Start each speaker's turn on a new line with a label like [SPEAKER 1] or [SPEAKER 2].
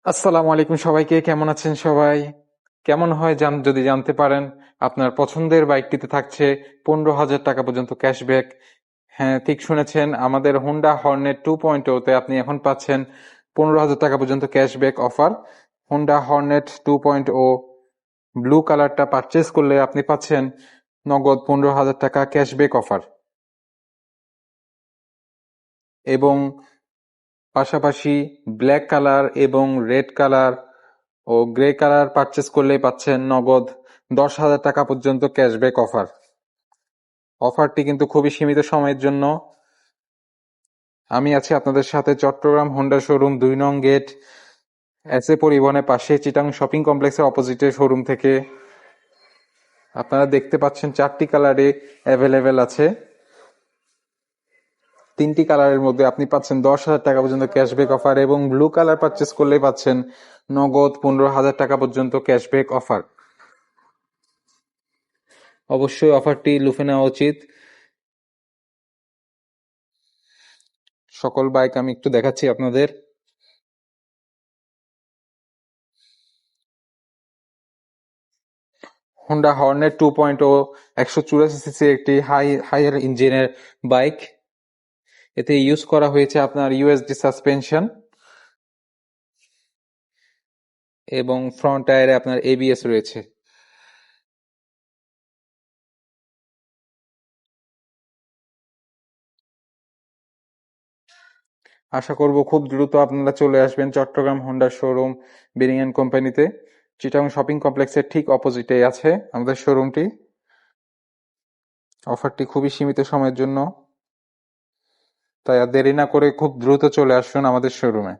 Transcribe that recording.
[SPEAKER 1] আসসালামু আলাইকুম সবাইকে। কেমন আছেন সবাই? কেমন হয় যদি জানতে পারেন আপনার পছন্দের বাইকটিতে থাকছে 15,000 টাকা পর্যন্ত ক্যাশব্যাক। হ্যাঁ, ঠিক শুনেছেন, আমাদের হোন্ডা হর্নেট 2.0 তে আপনি এখন পাচ্ছেন 15,000 টাকা পর্যন্ত cashback offer. Honda Hornet 2.0 blue কালারটা পারচেস করলে আপনি পাচ্ছেন নগদ 15,000 টাকা ক্যাশব্যাক অফার, এবং পাশাপাশি ব্ল্যাক কালার এবং রেড কালার ও গ্রে কালার পারচেস করলেই পাচ্ছেন নগদ 10,000 টাকা পর্যন্ত ক্যাশব্যাক অফার। অফারটি কিন্তু খুবই সীমিত সময়ের জন্য। আমি আছি আপনাদের সাথে চট্টগ্রাম হোন্ডা শোরুম 2 নং গেট, এস এ পরিবহনের পাশে, চিটাং শপিং কমপ্লেক্সের অপোজিটে শোরুম থেকে। আপনারা দেখতে পাচ্ছেন 4টি কালারে অ্যাভেলেবেল আছে। 3টি কালারের মধ্যে আপনি পাচ্ছেন 10,000 টাকা পর্যন্ত ক্যাশব্যাক অফার, এবং ব্লু কালার পারচেস করলেই পাচ্ছেন নগদ 15,000 টাকা পর্যন্ত ক্যাশব্যাক অফার। অবশ্যই অফারটি লুফে নেওয়া উচিত। সকল বাইক আমি একটু দেখাচ্ছি আপনাদের। হোন্ডা হর্নেট 2.0 184 সিসি একটি হাইয়ার ইঞ্জিনের বাইক। এতে ইউজ করা হয়েছে আপনার ইউএসডি সাসপেনশন, এবং ফ্রন্ট টায়ারে আপনার এবিএস রয়েছে। আশা করব খুব দ্রুত আপনারা চলে আসবেন চট্টগ্রাম হোন্ডা শোরুম বিরিং অ্যান্ড কোম্পানিতে। চিটাং শপিং কমপ্লেক্সের ঠিক অপোজিটে আছে আমাদের শোরুমটি। অফারটি খুবই সীমিত সময়ের জন্য, তাই আর দেরি না করে খুব দ্রুত চলে আসুন আমাদের শোরুমে।